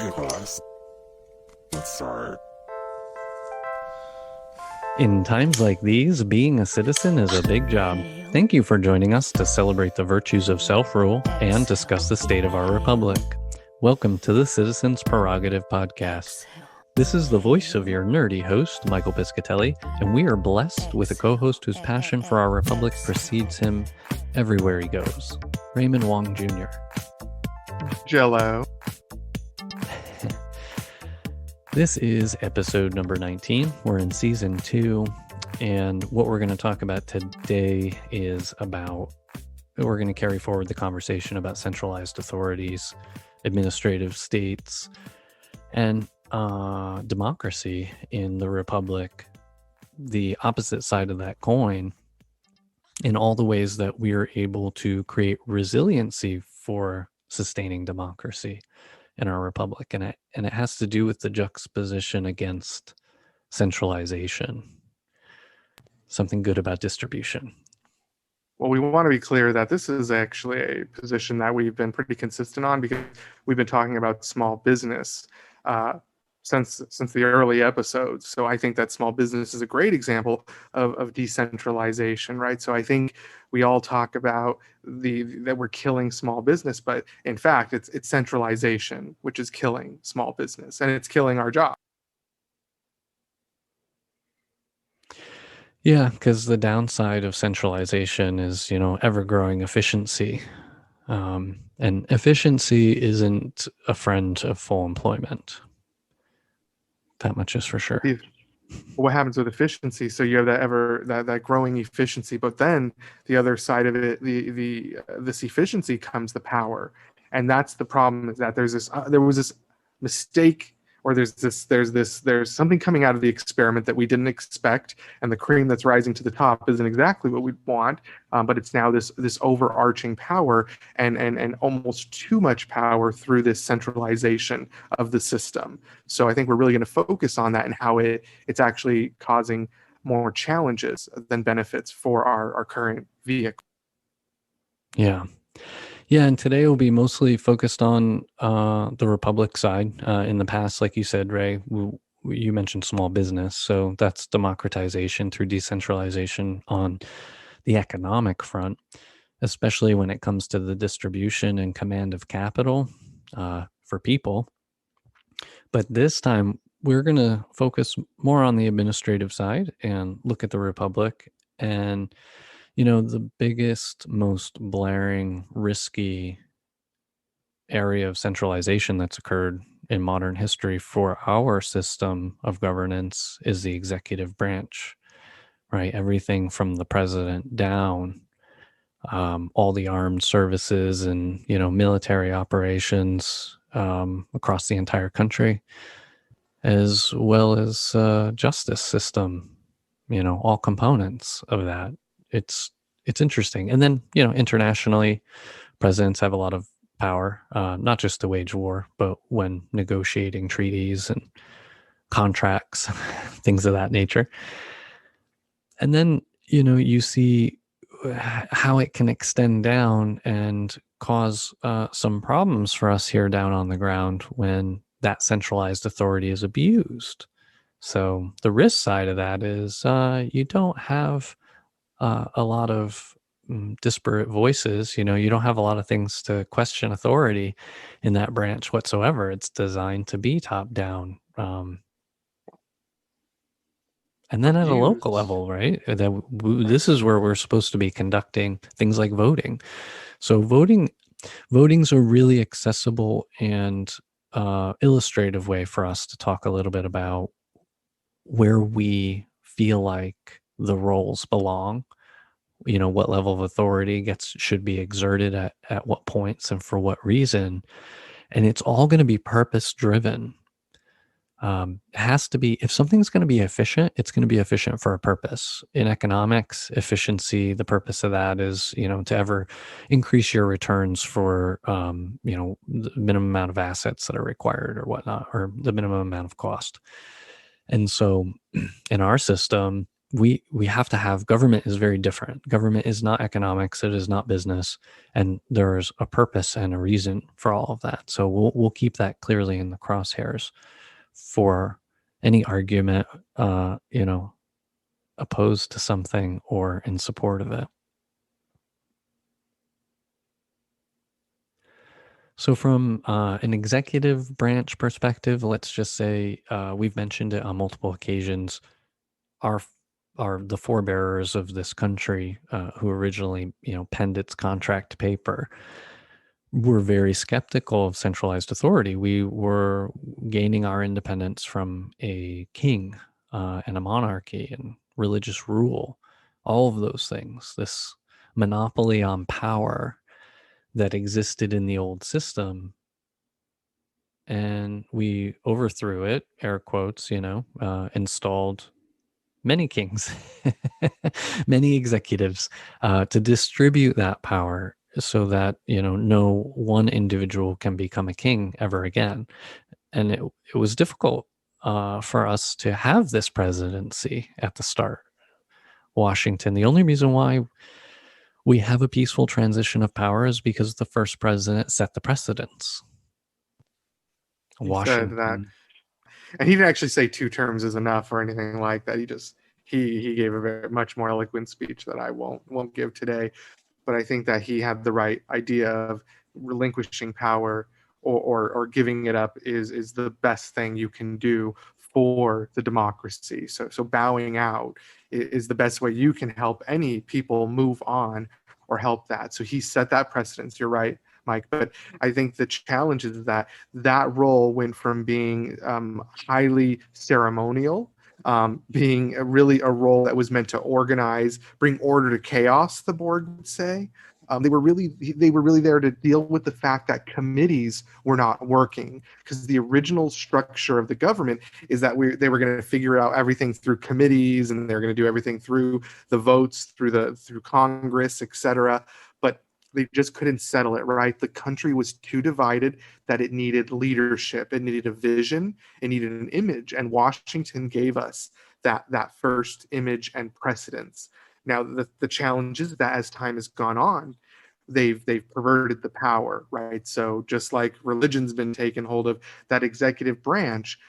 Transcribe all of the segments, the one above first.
Hey guys, let's start. In times like these, being a citizen is a big job. Thank you for joining us to celebrate the virtues of self-rule and discuss the state of our republic. Welcome to the Citizens Prerogative Podcast. This is the voice of your nerdy host, Michael Piscatelli, and we are blessed with a co-host whose passion for our republic precedes him everywhere he goes, Raymond Wong Jr. Jello. This is episode number 19. We're in season 2, and what we're going to talk about today is we're going to carry forward the conversation about centralized authorities, administrative states, and democracy in the republic, the opposite side of that coin, in all the ways that we are able to create resiliency for sustaining democracy in our republic, and it has to do with the juxtaposition against centralization. Something good about distribution. Well, we want to be clear that this is actually a position that we've been pretty consistent on, because we've been talking about small business since the early episodes. So I think that small business is a great example of decentralization, right? So I think we all talk about that we're killing small business, but in fact, it's centralization, which is killing small business, and it's killing our job. Yeah, because the downside of centralization is, ever-growing efficiency. And efficiency isn't a friend of full employment. That much is for sure. What happens with efficiency? So you have that growing efficiency, but then the other side of it, this efficiency comes the power, and that's the problem. Is that there was this mistake, or there's something coming out of the experiment that we didn't expect, and the cream that's rising to the top isn't exactly what we want, but it's now this overarching power and almost too much power through this centralization of the system. So I think we're really going to focus on that and how it's actually causing more challenges than benefits for our current vehicle. Yeah, and today will be mostly focused on the Republic side. In the past, like you said, Ray, you mentioned small business. So that's democratization through decentralization on the economic front, especially when it comes to the distribution and command of capital for people. But this time, we're going to focus more on the administrative side and look at the Republic. And the biggest, most blaring, risky area of centralization that's occurred in modern history for our system of governance is the executive branch, right? Everything from the president down, all the armed services and, military operations across the entire country, as well as justice system, all components of that. It's interesting. And then, internationally, presidents have a lot of power, not just to wage war, but when negotiating treaties and contracts, things of that nature. And then, you see how it can extend down and cause some problems for us here down on the ground when that centralized authority is abused. So the risk side of that is you don't have a lot of disparate voices. You don't have a lot of things to question authority in that branch whatsoever. It's designed to be top down. And then at a local level, right? This is where we're supposed to be conducting things like voting. So voting's a really accessible and illustrative way for us to talk a little bit about where we feel like the roles belong, what level of authority should be exerted at what points and for what reason. And it's all going to be purpose driven. It has to be, if something's going to be efficient, it's going to be efficient for a purpose. In economics, efficiency, the purpose of that is, to ever increase your returns for, the minimum amount of assets that are required or whatnot, or the minimum amount of cost. And so in our system, we have to have government is very different. Government is not economics, it is not business, and there's a purpose and a reason for all of that. So we'll keep that clearly in the crosshairs for any argument, opposed to something or in support of it. So from an executive branch perspective, let's just say we've mentioned it on multiple occasions. Our are the forebearers of this country who originally, penned its contract paper, were very skeptical of centralized authority. We were gaining our independence from a king and a monarchy and religious rule, all of those things, this monopoly on power that existed in the old system. And we overthrew it, air quotes, installed many kings, many executives to distribute that power so that, no one individual can become a king ever again. And it was difficult for us to have this presidency at the start. Washington, the only reason why we have a peaceful transition of power is because the first president set the precedence. He said that, Washington. and he didn't actually say 2 terms is enough or anything like that. He gave a very much more eloquent speech that I won't give today. But I think that he had the right idea of relinquishing power or giving it up is the best thing you can do for the democracy. So bowing out is the best way you can help any people move on or help that. So he set that precedence. You're right, Mike. But I think the challenge is that that role went from being highly ceremonial, being really a role that was meant to organize, bring order to chaos, the board would say. They were really there to deal with the fact that committees were not working, because the original structure of the government is that they were going to figure out everything through committees, and they're going to do everything through the votes, through Congress, etc. But they just couldn't settle it, right? The country was too divided that it needed leadership, it needed a vision, it needed an image, and Washington gave us that first image and precedence. Now, the challenge is that as time has gone on, they've perverted the power, right? So just like religion's been taken hold of, that executive branch,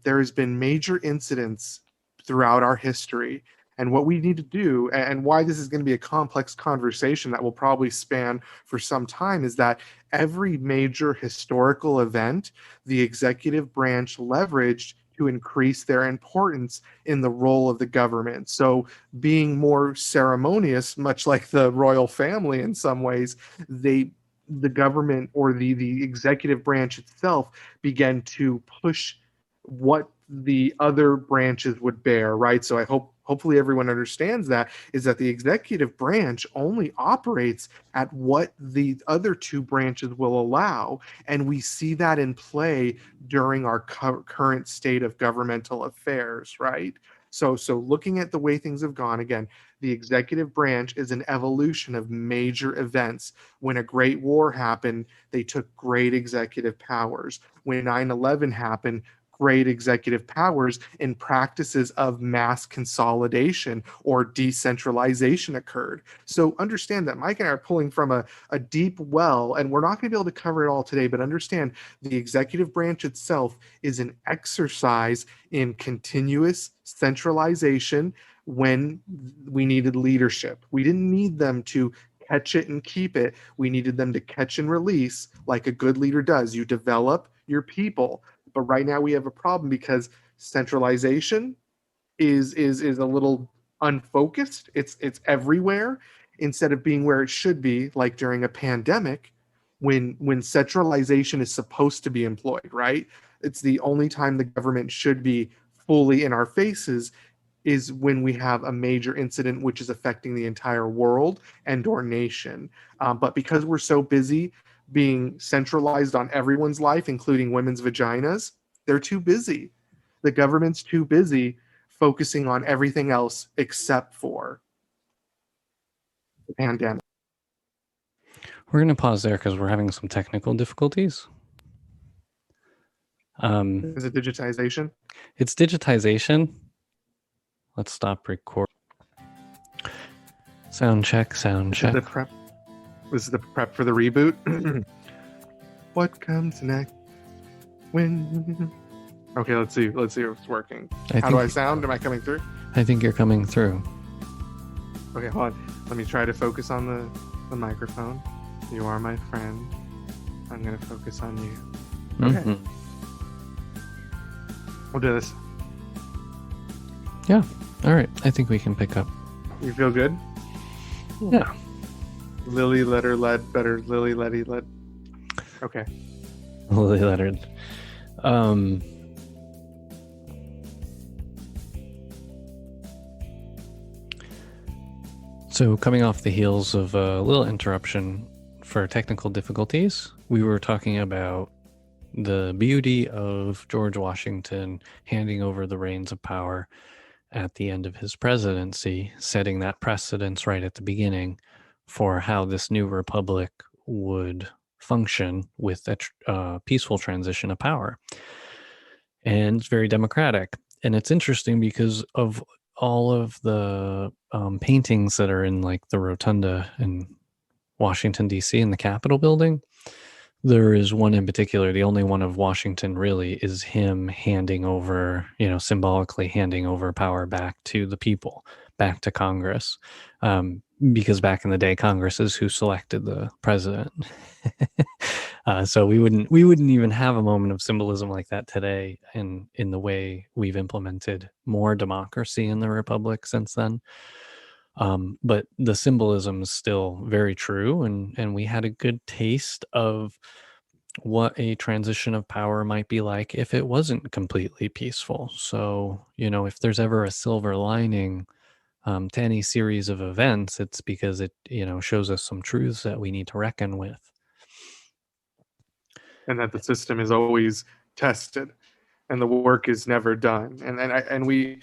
there has been major incidents throughout our history. And what we need to do, and why this is going to be a complex conversation that will probably span for some time, is that every major historical event, the executive branch leveraged to increase their importance in the role of the government. So being more ceremonious, much like the royal family in some ways, the government or the executive branch itself began to push what the other branches would bear, right? So hopefully everyone understands that, is that the executive branch only operates at what the other 2 branches will allow. And we see that in play during our current state of governmental affairs, right? So looking at the way things have gone, again, the executive branch is an evolution of major events. When a great war happened, they took great executive powers. When 9/11 happened, great executive powers, and practices of mass consolidation or decentralization occurred. So understand that Mike and I are pulling from a deep well, and we're not going to be able to cover it all today, but understand the executive branch itself is an exercise in continuous centralization when we needed leadership. We didn't need them to catch it and keep it. We needed them to catch and release like a good leader does. You develop your people. But right now we have a problem because centralization is a little unfocused. It's everywhere instead of being where it should be, like during a pandemic, when centralization is supposed to be employed, right? It's the only time the government should be fully in our faces, is when we have a major incident which is affecting the entire world and or nation. But because we're so busy being centralized on everyone's life, including women's vaginas, they're too busy. The government's too busy focusing on everything else except for the pandemic. We're going to pause there because we're having some technical difficulties. Is it digitization? It's digitization. Let's stop record. Sound check, sound check. This is the prep for the reboot. What comes next? When? Okay, let's see if it's working. How do I sound? Am I coming through? I think you're coming through. Okay, hold on. Let me try to focus on the microphone. You are my friend. I'm going to focus on you. Okay. Mm-hmm. We'll do this. Yeah. All right. I think we can pick up. You feel good? Yeah. Lily letter led better. Lily letty led. Okay. Lily lettered. So coming off the heels of a little interruption for technical difficulties, we were talking about the beauty of George Washington handing over the reins of power at the end of his presidency, setting that precedence right at the beginning for how this new republic would function with a peaceful transition of power. And it's very democratic. And it's interesting because of all of the paintings that are in like the rotunda in Washington, D.C. in the Capitol building. There is one in particular, the only one of Washington really, is him handing over, symbolically handing over power back to the people, back to Congress. Because back in the day, Congress is who selected the president. So we wouldn't even have a moment of symbolism like that today in the way we've implemented more democracy in the republic since then. But the symbolism is still very true, and we had a good taste of what a transition of power might be like if it wasn't completely peaceful. So, if there's ever a silver lining to any series of events, it's because it, shows us some truths that we need to reckon with. And that the system is always tested and the work is never done. And we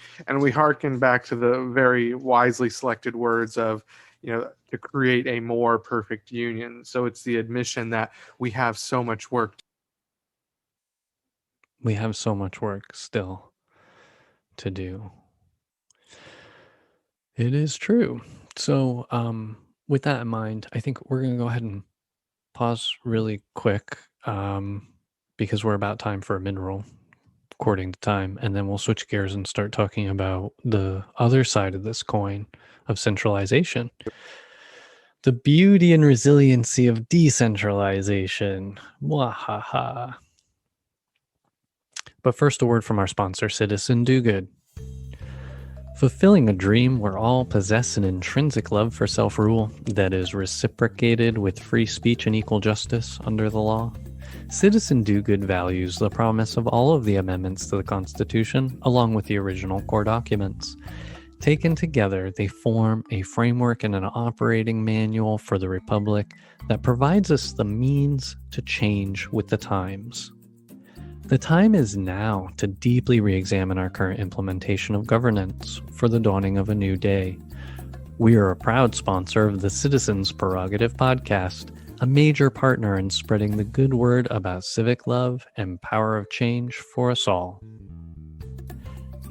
hearken back to the very wisely selected words of, to create a more perfect union. So it's the admission that we have so much work. We have so much work still to do. It is true. So, with that in mind, I think we're going to go ahead and pause really quick because we're about time for a mid-roll, according to time, and then we'll switch gears and start talking about the other side of this coin of centralization. The beauty and resiliency of decentralization. Mwahaha. But first, a word from our sponsor, Citizen Do Good. Fulfilling a dream where all possess an intrinsic love for self-rule that is reciprocated with free speech and equal justice under the law. Citizen Do Good values the promise of all of the amendments to the Constitution, along with the original core documents. Taken together, they form a framework and an operating manual for the Republic that provides us the means to change with the times. The time is now to deeply re-examine our current implementation of governance for the dawning of a new day. We are a proud sponsor of the Citizens Prerogative podcast, a major partner in spreading the good word about civic love and power of change for us all.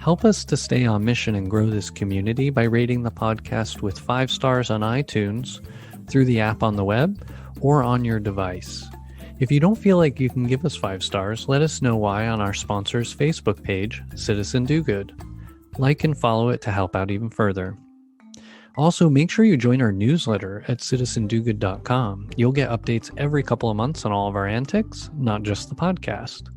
Help us to stay on mission and grow this community by rating the podcast with 5 stars on iTunes, through the app on the web, or on your device. If you don't feel like you can give us 5 stars, let us know why on our sponsor's Facebook page, Citizen Do Good. Like and follow it to help out even further. Also, make sure you join our newsletter at citizendogood.com. You'll get updates every couple of months on all of our antics, not just the podcast.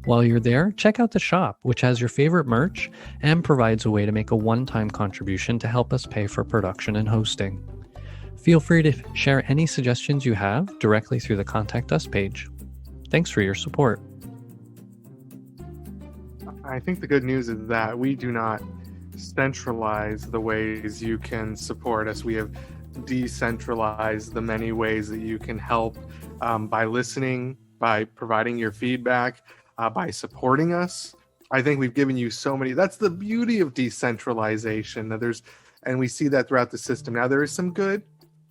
While you're there, check out the shop, which has your favorite merch and provides a way to make a one-time contribution to help us pay for production and hosting. Feel free to share any suggestions you have directly through the Contact Us page. Thanks for your support. I think the good news is that we do not centralize the ways you can support us. We have decentralized the many ways that you can help by listening, by providing your feedback, by supporting us. I think we've given you so many. That's the beauty of decentralization. And we see that throughout the system. Now, there is some good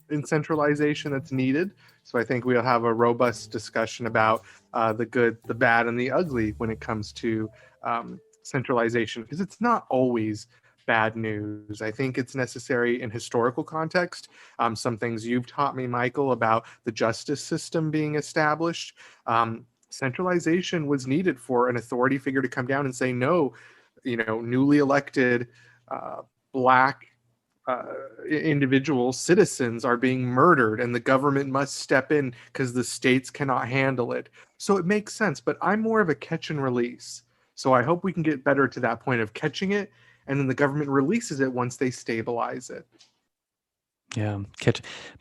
in centralization that's needed. So I think we'll have a robust discussion about the good, the bad, and the ugly when it comes to centralization, because it's not always bad news. I think it's necessary in historical context. Some things you've taught me, Michael, about the justice system being established. Centralization was needed for an authority figure to come down and say, no, newly elected black individual citizens are being murdered and the government must step in because the states cannot handle it. So it makes sense, but I'm more of a catch and release. So I hope we can get better to that point of catching it, and then the government releases it once they stabilize it. Yeah,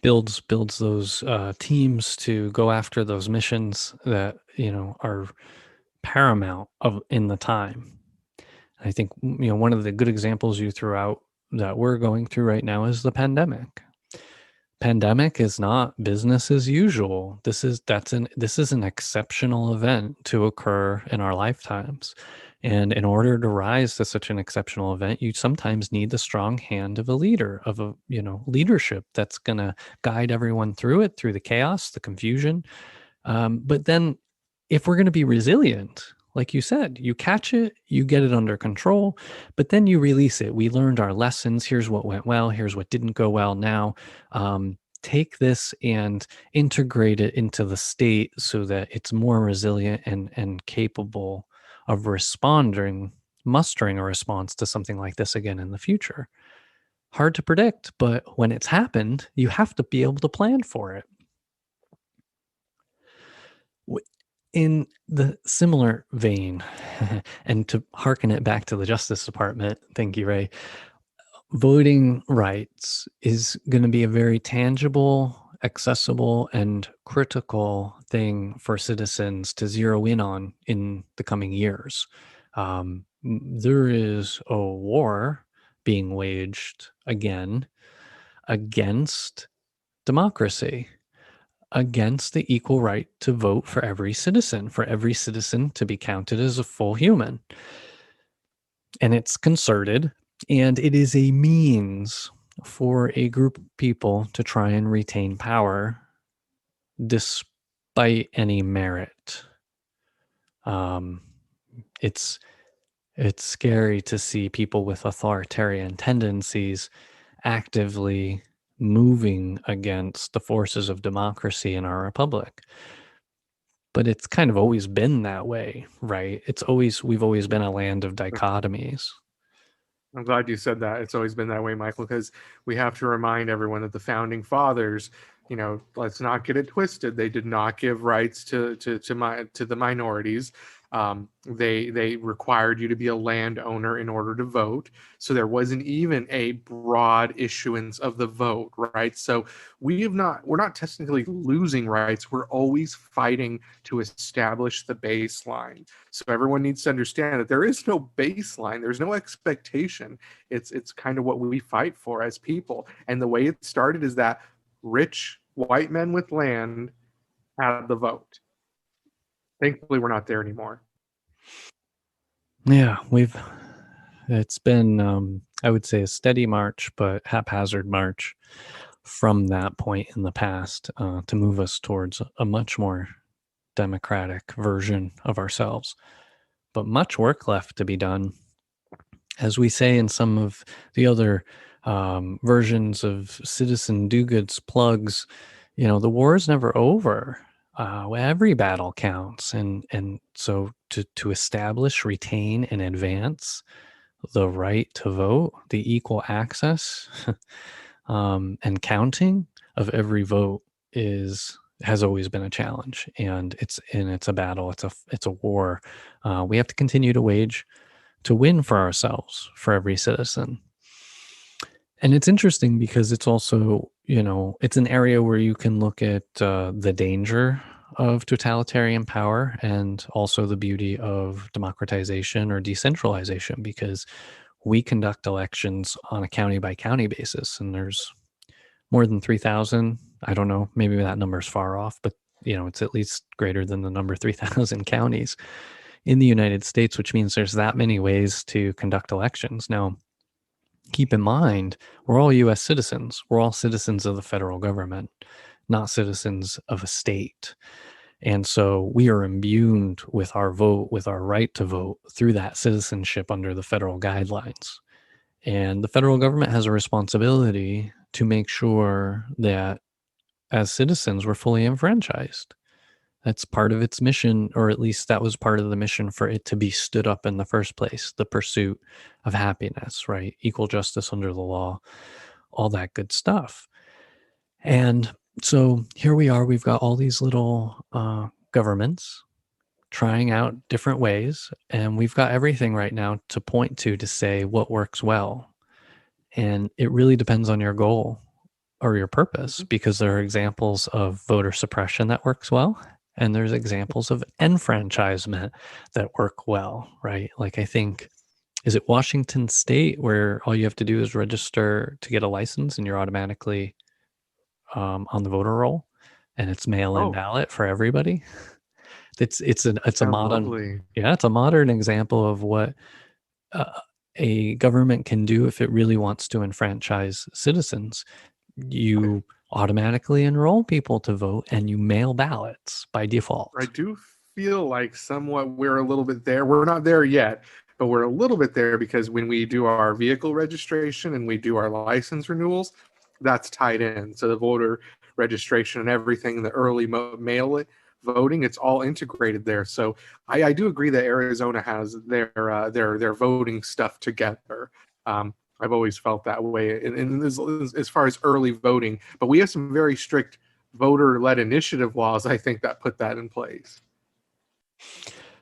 builds those teams to go after those missions that are paramount in the time. I think one of the good examples you threw out that we're going through right now is the pandemic. Pandemic is not business as usual. This is an exceptional event to occur in our lifetimes. And in order to rise to such an exceptional event, you sometimes need the strong hand of a leader, of a, leadership that's going to guide everyone through it, through the chaos, the confusion. But then if we're going to be resilient, like you said, you catch it, you get it under control, but then you release it. We learned our lessons. Here's what went well. Here's what didn't go well. Now, take this and integrate it into the state so that it's more resilient and capable of mustering a response to something like this again in the future. Hard to predict, but when it's happened, you have to be able to plan for it. In the similar vein, and to hearken it back to the Justice Department, thank you, Ray, voting rights is going to be a very tangible, accessible, and critical thing for citizens to zero in on in the coming years. There is a war being waged again against democracy, against the equal right to vote for every citizen to be counted as a full human. And it's concerted, and it is a means for a group of people to try and retain power despite any merit. It's scary to see people with authoritarian tendencies actively moving against the forces of democracy in our republic. But it's kind of always been that way, right? We've always been a land of dichotomies. I'm glad you said that. It's always been that way, Michael, because we have to remind everyone that the founding fathers, let's not get it twisted. They did not give rights to the minorities. They required you to be a landowner in order to vote. So there wasn't even a broad issuance of the vote, right? So we're not technically losing rights. We're always fighting to establish the baseline. So everyone needs to understand that there is no baseline. There's no expectation. It's kind of what we fight for as people. And the way it started is that rich white men with land had the vote. Thankfully, we're not there anymore. Yeah, it's been, I would say, a steady march, but haphazard march from that point in the past to move us towards a much more democratic version of ourselves. But much work left to be done. As we say in some of the other versions of Citizen Do-Good's plugs, the war is never over. Every battle counts, and so to establish, retain, and advance the right to vote, the equal access and counting of every vote has always been a challenge, and it's a battle. It's a war. We have to continue to wage to win for ourselves, for every citizen. And it's interesting because it's also, it's an area where you can look at the danger of totalitarian power and also the beauty of democratization or decentralization, because we conduct elections on a county by county basis, and there's more than 3,000. I don't know, maybe that number is far off, but it's at least greater than the number 3,000 counties in the United States, which means there's that many ways to conduct elections. Now, keep in mind, we're all U.S. citizens. We're all citizens of the federal government, not citizens of a state. And so we are imbued with our vote, with our right to vote through that citizenship under the federal guidelines. And the federal government has a responsibility to make sure that as citizens we're fully enfranchised. That's part of its mission, or at least that was part of the mission for it to be stood up in the first place, the pursuit of happiness, right? Equal justice under the law, all that good stuff. And so here we are, we've got all these little governments trying out different ways, and we've got everything right now to point to say what works well. And it really depends on your goal or your purpose, because there are examples of voter suppression that works well, and there's examples of enfranchisement that work well, right? Like, I think, is it Washington State where all you have to do is register to get a license and you're automatically on the voter roll, and it's mail-in Oh, ballot for everybody? It's a sounds modern, lovely. yeah, it's a modern example of what uh, a government can do if it really wants to enfranchise citizens. You automatically enroll people to vote and you mail ballots by I default. do feel like somewhat we're a little bit there. We're not there yet, but we're a little bit there because when we do our vehicle registration and we do our license renewals, that's tied in. So the voter registration and everything, the early mail voting, it's all integrated there. So I do agree that Arizona has their voting stuff together. I've always felt that way, and as far as early voting, but we have some very strict voter-led initiative laws, I think, that put that in place.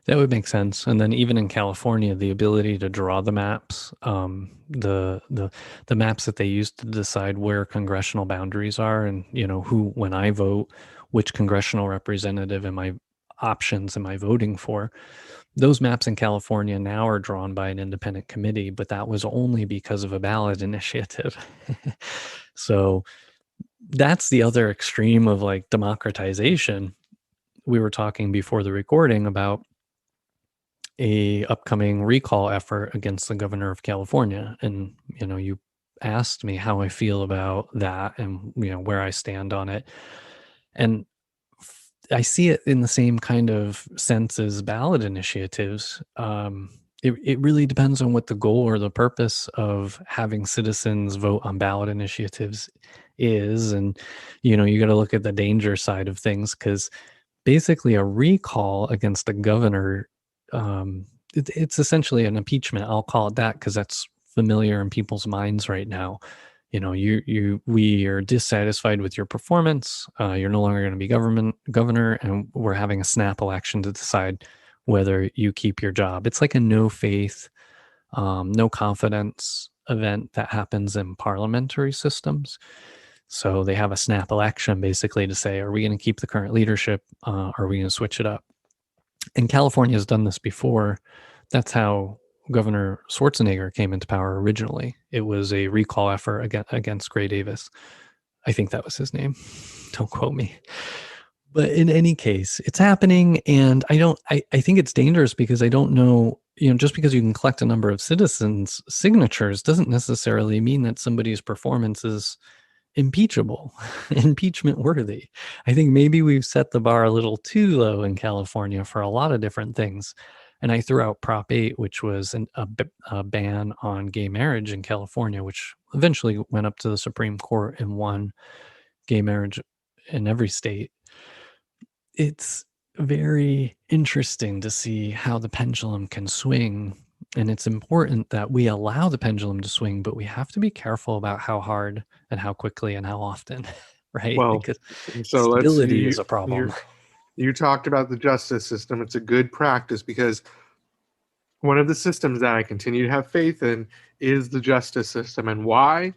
That would make sense. And then even in California, the ability to draw the maps, the maps that they use to decide where congressional boundaries are, and who, when I vote, which congressional representative options am I voting for? Those maps in California now are drawn by an independent committee, but that was only because of a ballot initiative. So that's the other extreme of like democratization. We were talking before the recording about a upcoming recall effort against the governor of California, and you asked me how I feel about that and where I stand on it. And I see it in the same kind of sense as ballot initiatives. It really depends on what the goal or the purpose of having citizens vote on ballot initiatives is. And, you got to look at the danger side of things, because basically a recall against a governor, it's essentially an impeachment. I'll call it that because that's familiar in people's minds right now. We are dissatisfied with your performance. You're no longer going to be governor, and we're having a snap election to decide whether you keep your job. It's like a no faith, no confidence event that happens in parliamentary systems. So they have a snap election basically to say, are we going to keep the current leadership? Are we going to switch it up? And California has done this before. That's how Governor Schwarzenegger came into power originally. It was a recall effort against Gray Davis. I think that was his name. Don't quote me. But in any case, it's happening. And I think it's dangerous because I don't know, just because you can collect a number of citizens' signatures doesn't necessarily mean that somebody's performance is impeachable, impeachment worthy. I think maybe we've set the bar a little too low in California for a lot of different things. And I threw out Prop 8, which was a ban on gay marriage in California, which eventually went up to the Supreme Court and won gay marriage in every state. It's very interesting to see how the pendulum can swing. And it's important that we allow the pendulum to swing, but we have to be careful about how hard and how quickly and how often, right? Well, Because so stability is a problem. you talked about the justice system. It's a good practice because one of the systems that I continue to have faith in is the justice system. And why?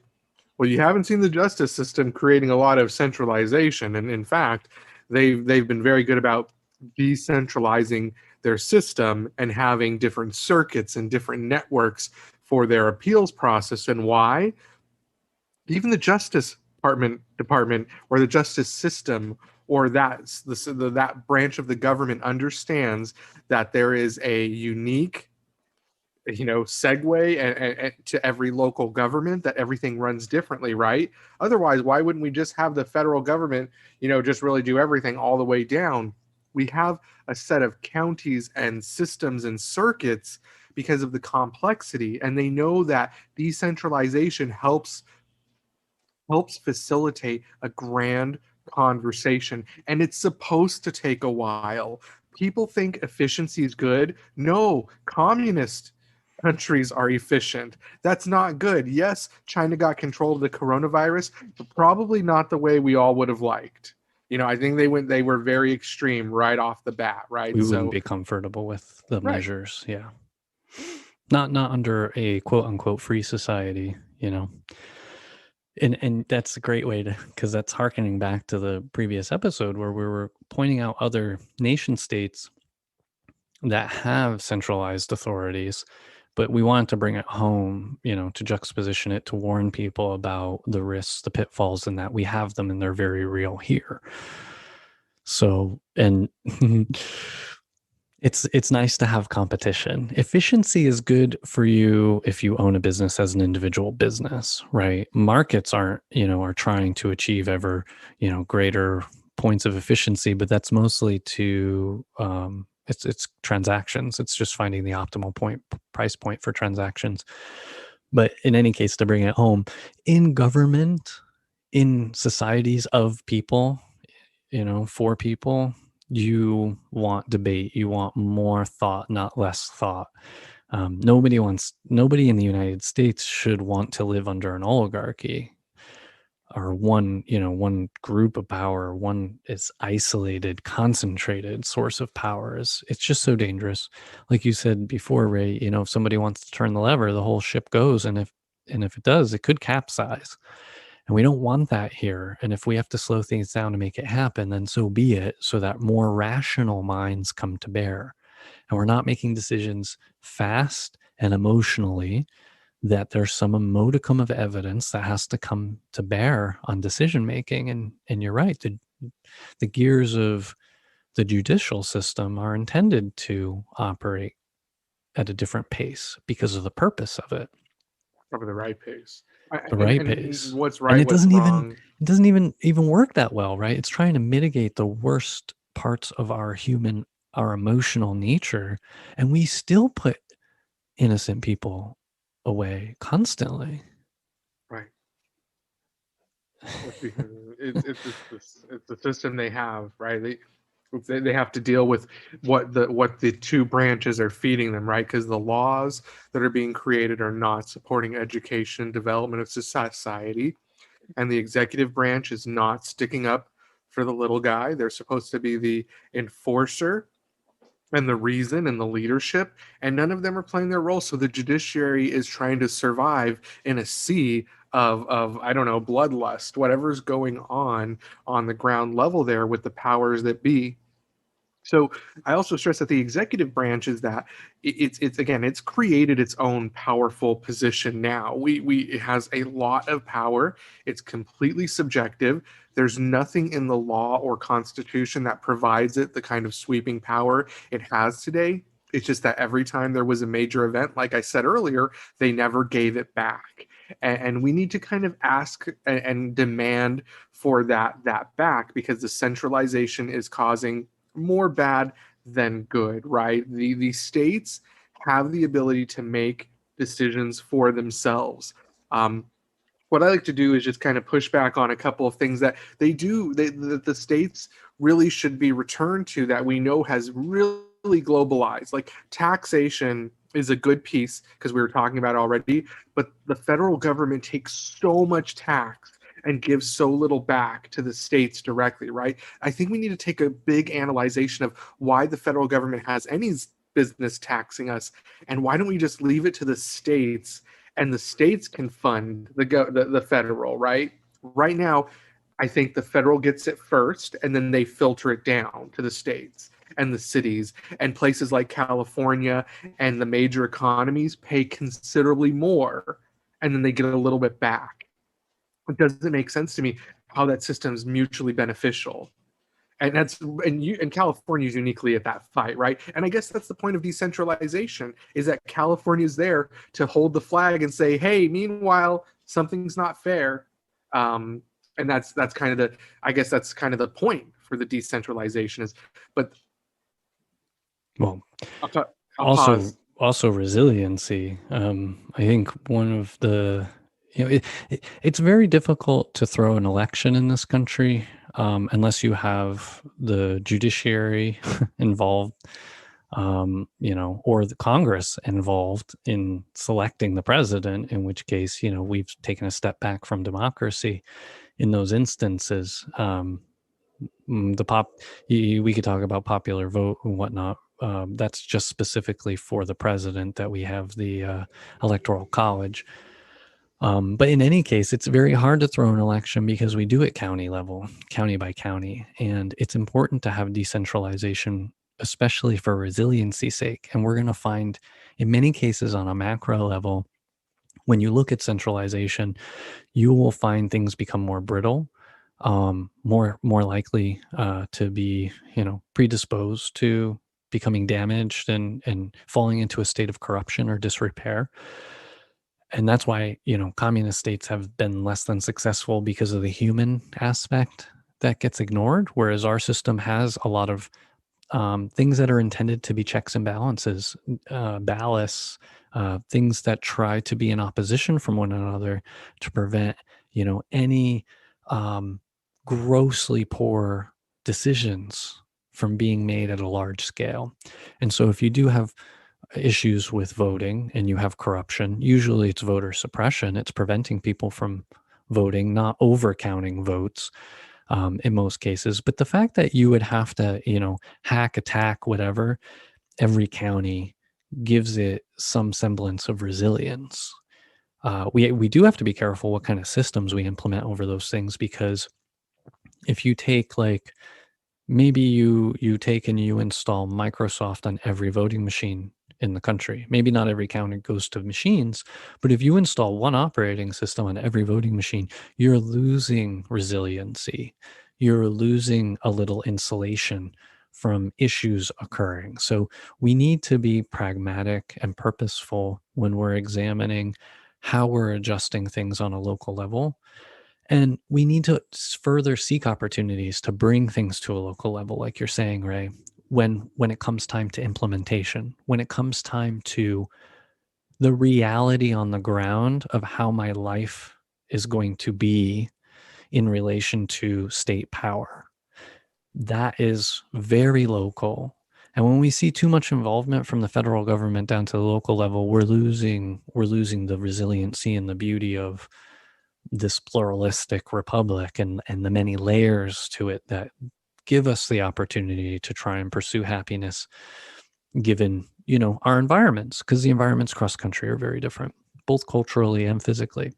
Well, you haven't seen the justice system creating a lot of centralization, and in fact, they've been very good about decentralizing their system and having different circuits and different networks for their appeals process. And why? Even the Justice Department or the justice system or that branch of the government understands that there is a unique segue and to every local government, that everything runs differently, right? Otherwise, why wouldn't we just have the federal government just really do everything all the way down? We have a set of counties and systems and circuits because of the complexity, and they know that decentralization helps facilitate a grand conversation, and it's supposed to take a while. People think efficiency is good. No, communist countries are efficient. That's not good. Yes, China got control of the coronavirus, but probably not the way we all would have liked. I think they were very extreme right off the bat, right? We wouldn't be comfortable with the Right. measures. Yeah. Not under a quote unquote free society, And that's a great way to, because that's harkening back to the previous episode where we were pointing out other nation states that have centralized authorities, but we wanted to bring it home, to juxtaposition it, to warn people about the risks, the pitfalls, and that we have them and they're very real here. So, and it's nice to have competition. Efficiency is good for you if you own a business as an individual business, right? Markets are trying to achieve ever, greater points of efficiency, but that's mostly to it's transactions. It's just finding the optimal price point for transactions. But in any case, to bring it home, in government, in societies of people, for people, you want debate, you want more thought, not less thought. Nobody in the United States should want to live under an oligarchy or one group of power, one is isolated, concentrated source of powers. It's just so dangerous. Like you said before, Ray, if somebody wants to turn the lever, the whole ship goes. And if it does, it could capsize. And we don't want that here. And if we have to slow things down to make it happen, then so be it, so that more rational minds come to bear. And we're not making decisions fast and emotionally, that there's some modicum of evidence that has to come to bear on decision making. And you're right, the gears of the judicial system are intended to operate at a different pace because of the purpose of it. Over the right pace. The right pace. What's right? And it what's wrong? It doesn't even work that well, right? It's trying to mitigate the worst parts of our emotional nature, and we still put innocent people away constantly. Right. It's the system they have, right? They have to deal with what the two branches are feeding them, right? Because the laws that are being created are not supporting education, development of society, and the executive branch is not sticking up for the little guy. They're supposed to be the enforcer and the reason and the leadership, and none of them are playing their role. So the judiciary is trying to survive in a sea of I don't know, bloodlust, whatever's going on the ground level there with the powers that be. So I also stress that the executive branch is that it's created its own powerful position now. It has a lot of power. It's completely subjective. There's nothing in the law or constitution that provides it the kind of sweeping power it has today. It's just that every time there was a major event, like I said earlier, they never gave it back. And we need to kind of ask and demand for that back, because the centralization is causing more bad than good, right? The states have the ability to make decisions for themselves. What I like to do is just kind of push back on a couple of things that the states really should be returned to, that we know has really globalized. Like taxation is a good piece, because we were talking about it already, but the federal government takes so much tax and gives so little back to the states directly, right? I think we need to take a big analyzation of why the federal government has any business taxing us, and why don't we just leave it to the states, and the states can fund the federal, right? Right now, I think the federal gets it first, and then they filter it down to the states and the cities, and places like California and the major economies pay considerably more, and then they get a little bit back. It doesn't make sense to me how that system is mutually beneficial. And California is uniquely at that fight, right? And I guess that's the point of decentralization, is that California is there to hold the flag and say, hey, meanwhile, something's not fair. And that's kind of the point for the decentralization is. But Well, I'll also pause. also resiliency. I think one of the, it's very difficult to throw an election in this country unless you have the judiciary involved, or the Congress involved in selecting the president, in which case, we've taken a step back from democracy in those instances. The we could talk about popular vote and whatnot. That's just specifically for the president that we have the electoral college. But in any case, it's very hard to throw an election because we do it county level, county by county. And it's important to have decentralization, especially for resiliency's sake. And we're going to find in many cases on a macro level, when you look at centralization, you will find things become more brittle, more likely to be, predisposed to becoming damaged and falling into a state of corruption or disrepair. And that's why, communist states have been less than successful because of the human aspect that gets ignored, whereas our system has a lot of things that are intended to be checks and balances, ballasts, things that try to be in opposition from one another to prevent, any grossly poor decisions from being made at a large scale. And so if you do have issues with voting and you have corruption, usually it's voter suppression. It's preventing people from voting, not overcounting votes in most cases. But the fact that you would have to, hack, attack, whatever, every county gives it some semblance of resilience. We do have to be careful what kind of systems we implement over those things, because if you take maybe you take and you install Microsoft on every voting machine in the country. Maybe not every county goes to machines, but if you install one operating system on every voting machine, you're losing resiliency. You're losing a little insulation from issues occurring. So we need to be pragmatic and purposeful when we're examining how we're adjusting things on a local level. And we need to further seek opportunities to bring things to a local level, like you're saying, Ray, when it comes time to implementation, when it comes time to the reality on the ground of how my life is going to be in relation to state power. That is very local. And when we see too much involvement from the federal government down to the local level, we're losing the resiliency and the beauty of this pluralistic republic and the many layers to it that give us the opportunity to try and pursue happiness given, our environments, because the environments cross country are very different, both culturally and physically.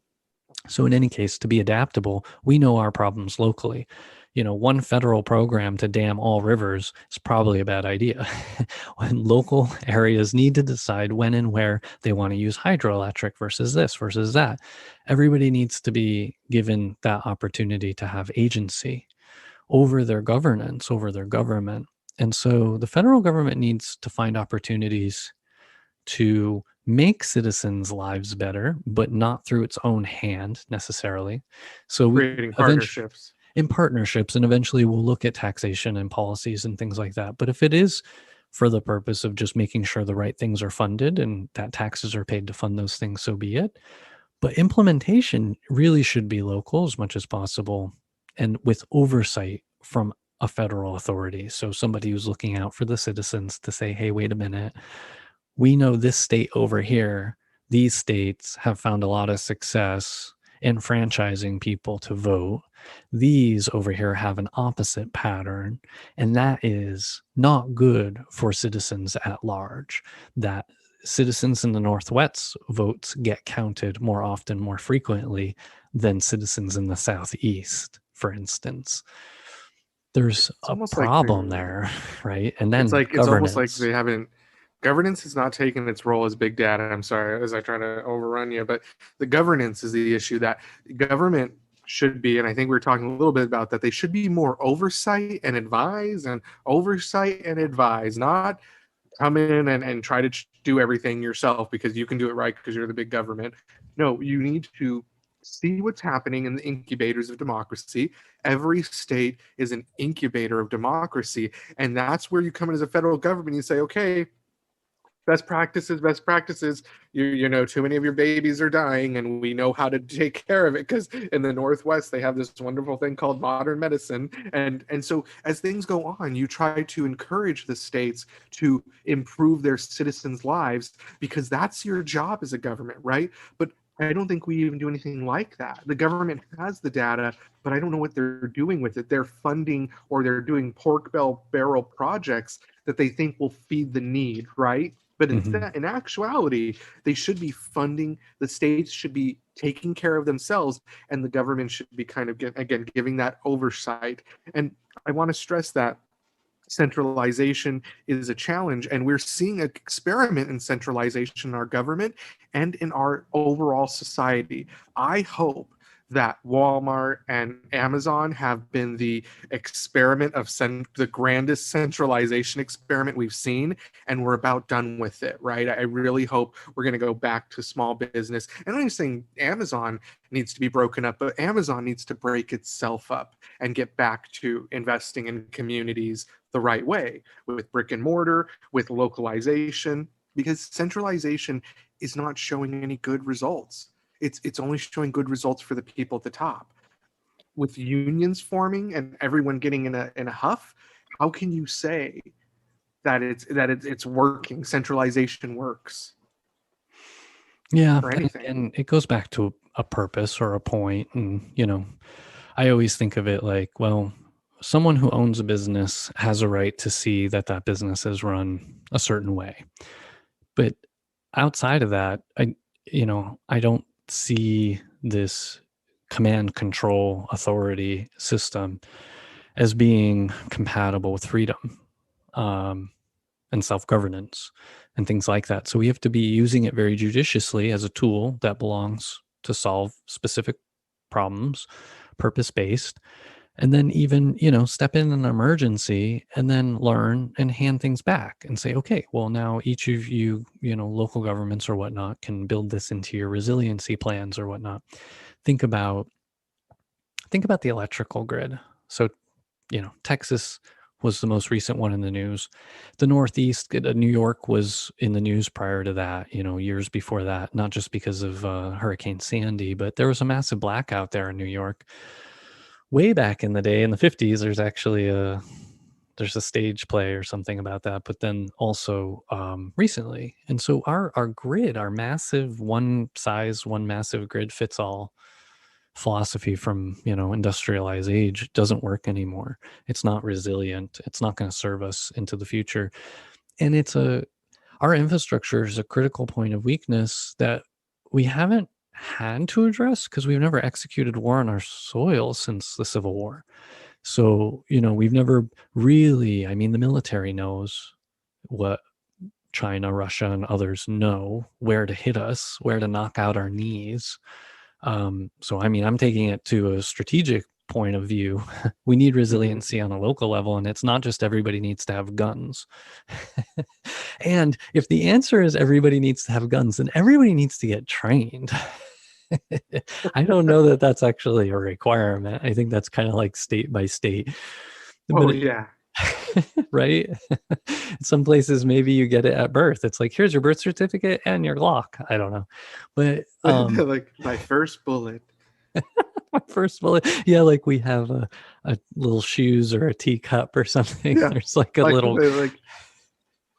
So in any case, to be adaptable, we know our problems locally. One federal program to dam all rivers is probably a bad idea. When local areas need to decide when and where they want to use hydroelectric versus this versus that, everybody needs to be given that opportunity to have agency over their governance, over their government. And so the federal government needs to find opportunities to make citizens' lives better, but not through its own hand necessarily. So we Creating eventually partnerships. in partnerships, and eventually we'll look at taxation and policies and things like that. But if it is for the purpose of just making sure the right things are funded and that taxes are paid to fund those things, so be it. But implementation really should be local as much as possible and with oversight from a federal authority. So somebody who's looking out for the citizens to say, hey, wait a minute, we know this state over here, these states have found a lot of success in franchising people to vote. These over here have an opposite pattern, and that is not good for citizens at large. That citizens in the Northwest votes get counted more often, more frequently than citizens in the Southeast, for instance. There's It's a almost like problem there, right? And it's then like it's almost like governance. they haven't governance has not taken its role as big data. I'm sorry as I try to overrun you, but the governance is the issue that government should be, and I think we were talking a little bit about that. They should be more oversight and advise, not come in and try to do everything yourself because you can do it right because you're the big government. No, you need to see what's happening in the incubators of democracy. Every state is an incubator of democracy. And that's where you come in as a federal government. You say, okay, best practices. You know, too many of your babies are dying, and we know how to take care of it because in the Northwest they have this wonderful thing called modern medicine. And so as things go on, you try to encourage the states to improve their citizens' lives because that's your job as a government, right? But I don't think we even do anything like that. The government has the data, but I don't know what they're doing with it. They're funding or they're doing barrel projects that they think will feed the need, right? But Hmm. in actuality, they should be funding, the states should be taking care of themselves, and the government should be kind of, again, giving that oversight. And I want to stress that centralization is a challenge, and we're seeing an experiment in centralization in our government and in our overall society. I hope that Walmart and Amazon have been the experiment of the grandest centralization experiment we've seen, and we're about done with it, right? I really hope we're going to go back to small business. And I'm not saying Amazon needs to be broken up, but Amazon needs to break itself up and get back to investing in communities the right way, with brick and mortar, with localization, because centralization is not showing any good results. It's only showing good results for the people at the top. With unions forming and everyone getting in a huff, how can you say that it's working? Centralization works Yeah, or and anything. again, it goes back to a purpose or a point, and I always think of it like, well, someone who owns a business has a right to see that that business is run a certain way. But outside of that, I don't see this command control authority system as being compatible with freedom, um, and self-governance and things like that. So we have to be using it very judiciously as a tool that belongs to solve specific problems, purpose-based, and then even step in an emergency and then learn and hand things back and say, okay, well, now each of you, local governments or whatnot, can build this into your resiliency plans or whatnot. Think about the electrical grid. So Texas was the most recent one in the news. The Northeast, New York was in the news prior to that, years before that, not just because of Hurricane Sandy, but there was a massive blackout there in New York way back in the day in the 50s. There's a stage play or something about that, but then also recently. And so our grid, our massive one size, one massive grid fits all philosophy from industrialized age doesn't work anymore. It's not resilient. It's not going to serve us into the future. And our infrastructure is a critical point of weakness that we haven't had to address because we've never executed war on our soil since the Civil War. So, we've never really, I mean, the military knows what China, Russia, and others know, where to hit us, where to knock out our knees. So, I mean, I'm taking it to a strategic point of view. We need resiliency on a local level, and it's not just everybody needs to have guns. And if the answer is everybody needs to have guns, then everybody needs to get trained. I don't know that that's actually a requirement. I think that's kind of like state by state. Oh But yeah. right? Some places maybe you get it at birth. It's like, here's your birth certificate and your Glock. I don't know. But Like my first bullet. my first bullet, yeah, like we have a little shoes or a teacup or something. Yeah. There's like a Like little like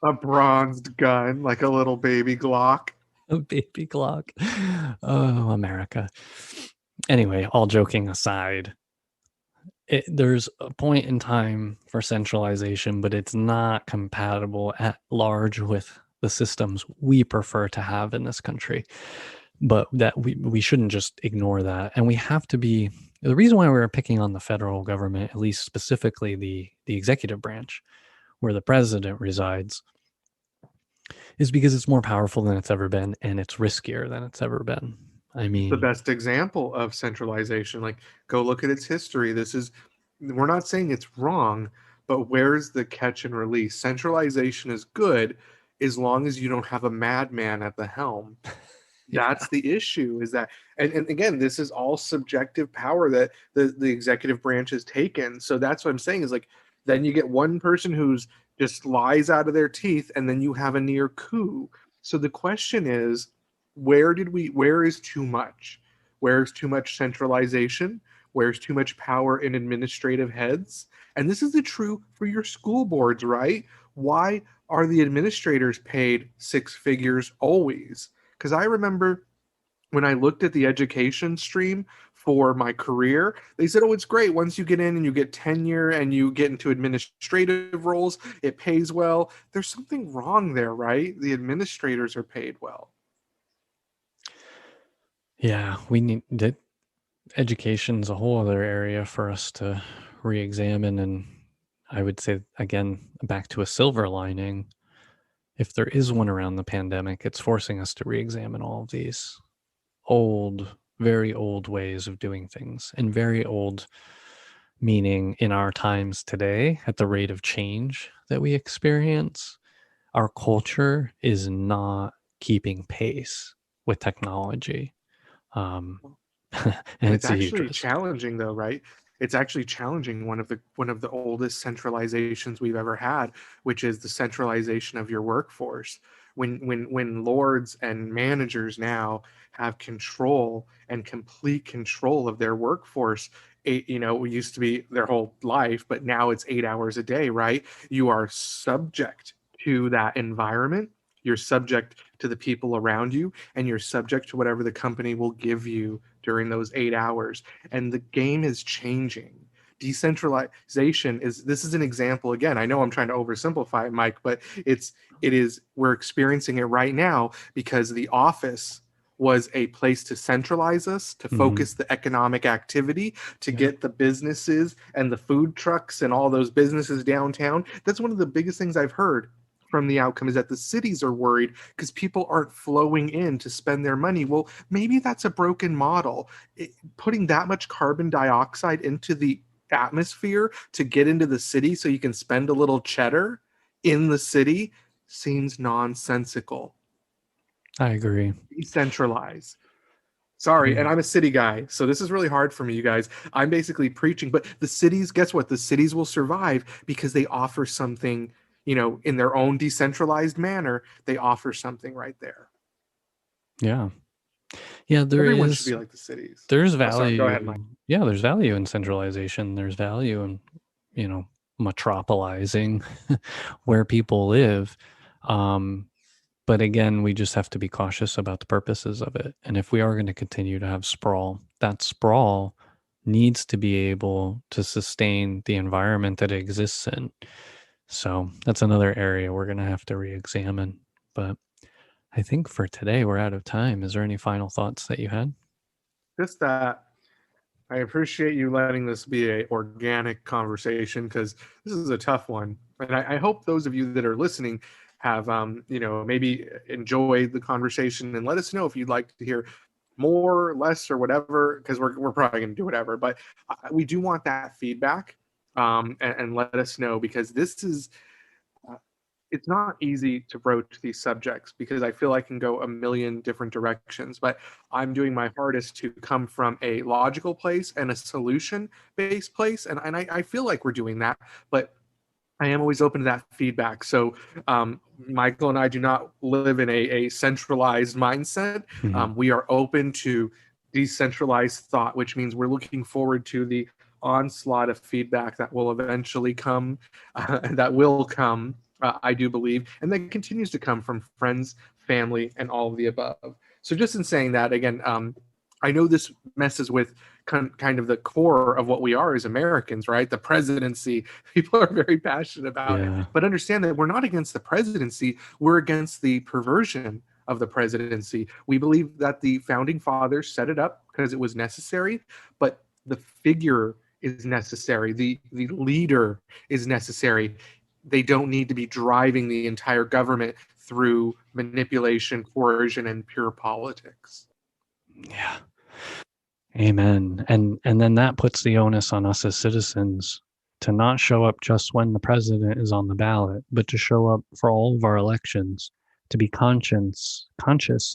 a bronzed gun, like a little baby Glock. a baby Glock. Oh, America. Anyway, all joking aside, there's a point in time for centralization, but it's not compatible at large with the systems we prefer to have in this country. But that we shouldn't just ignore that. And we have to be, the reason why we were picking on the federal government, at least specifically the executive branch, where the president resides, is because it's more powerful than it's ever been and it's riskier than it's ever been. I The mean, best example of centralization. Like, go look at its history. We're not saying it's wrong, but where's the catch and release? Centralization is good as long as you don't have a madman at the helm. yeah. That's the issue, is that, and again, this is all subjective power that the executive branch has taken. So that's what I'm saying is, like, then you get one person who's just lies out of their teeth, and then you have a near coup. So the question is, where is too much? Where's too much centralization? Where's too much power in administrative heads? And this is the true for your school boards, right? Why are the administrators paid six figures always? Because I remember when I looked at the education stream for my career, they said, oh, it's great. Once you get in and you get tenure and you get into administrative roles, it pays well. There's something wrong there, right? The administrators are paid well. Yeah, we need that. Education's a whole other area for us to re-examine. And I would say, again, back to a silver lining, if there is one around the pandemic, it's forcing us to re-examine all of these old, very old ways of doing things, and very old meaning in our times today, at the rate of change that we experience, our culture is not keeping pace with technology. And And it's it's a huge actually risk. challenging though, right? It's actually challenging one of the oldest centralizations we've ever had, which is the centralization of your workforce. When lords and managers now have control and complete control of their workforce, it used to be their whole life, but now it's 8 hours a day, right? You are subject to that environment. You're subject to the people around you, and you're subject to whatever the company will give you during those 8 hours. And the game is changing. Decentralization is an example. Again, I know I'm trying to oversimplify it, Mike, but we're experiencing it right now because the office was a place to centralize us, to focus the economic activity, to get the businesses and the food trucks and all those businesses downtown. That's one of the biggest things I've heard from the outcome, is that the cities are worried because people aren't flowing in to spend their money. Well, maybe that's a broken model. Putting that much carbon dioxide into the atmosphere to get into the city so you can spend a little cheddar in the city seems nonsensical. I agree. Decentralize. Sorry, and Yeah. I'm a city guy, so this is really hard for me, you guys. I'm basically preaching, but the cities, guess what? The cities will survive because they offer something, in their own decentralized manner. They offer something right there. Yeah. Yeah, Everyone should be like the cities. there's Oh, sorry. Go ahead, Mike. value. Yeah, there's value in centralization. There's value in, metropolizing where people live. Um, but again, we just have to be cautious about the purposes of it. And if we are going to continue to have sprawl, that sprawl needs to be able to sustain the environment that it exists in. So that's another area we're going to have to re-examine. But I think for today, we're out of time. Is there any final thoughts that you had? Just that I appreciate you letting this be a organic conversation, because this is a tough one. And I hope those of you that are listening have, maybe enjoyed the conversation, and let us know if you'd like to hear more, less, or whatever, because we're probably going to do whatever. But we do want that feedback, and let us know, because this is it's not easy to broach these subjects, because I feel I can go a million different directions, but I'm doing my hardest to come from a logical place and a solution based place. And I feel like we're doing that, but I am always open to that feedback. So Michael and I do not live in a centralized mindset. We are open to decentralized thought, which means we're looking forward to the onslaught of feedback that will eventually come, I do believe, and that continues to come from friends, family, and all of the above. So just in saying that, again, I know this messes with kind of the core of what we are as Americans, right? The presidency. People are very passionate about it, Yeah. but understand that we're not against the presidency. We're against the perversion of the presidency. We believe that the founding fathers set it up because it was necessary, but the figure is necessary. The leader is necessary. They don't need to be driving the entire government through manipulation, coercion, and pure politics. Yeah. Amen. And then that puts the onus on us as citizens to not show up just when the president is on the ballot, but to show up for all of our elections, to be conscious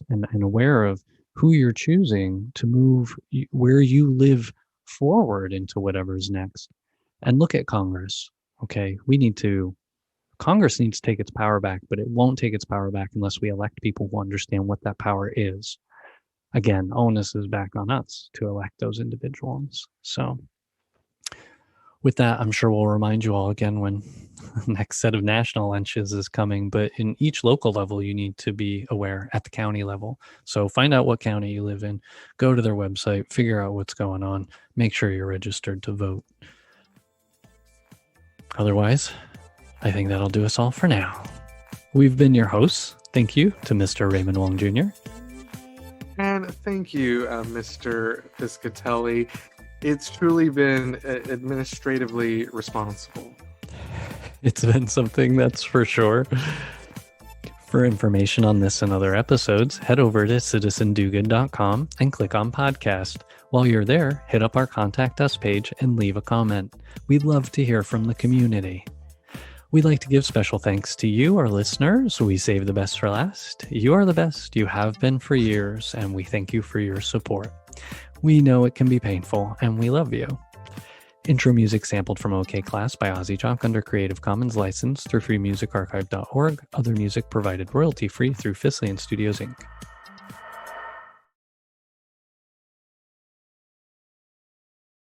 and aware of who you're choosing to move where you live forward into whatever's next. And look at Congress. Okay, Congress needs to take its power back, but it won't take its power back unless we elect people who understand what that power is. Again, onus is back on us to elect those individuals. So with that, I'm sure we'll remind you all again when the next set of national lunches is coming. But in each local level, you need to be aware at the county level. So find out what county you live in, go to their website, figure out what's going on, make sure you're registered to vote. Otherwise, I think that'll do us all for now. We've been your hosts. Thank you to Mr. Raymond Wong Jr. And thank you, Mr. Piscatelli. It's truly been administratively responsible. It's been something, that's for sure. For information on this and other episodes, head over to citizendogood.com and click on podcast. While you're there, hit up our Contact Us page and leave a comment. We'd love to hear from the community. We'd like to give special thanks to you, our listeners. We save the best for last. You are the best. You have been for years, and we thank you for your support. We know it can be painful, and we love you. Intro music sampled from OK Class by Ozzy Jock under Creative Commons license through freemusicarchive.org. Other music provided royalty-free through Fislian Studios, Inc.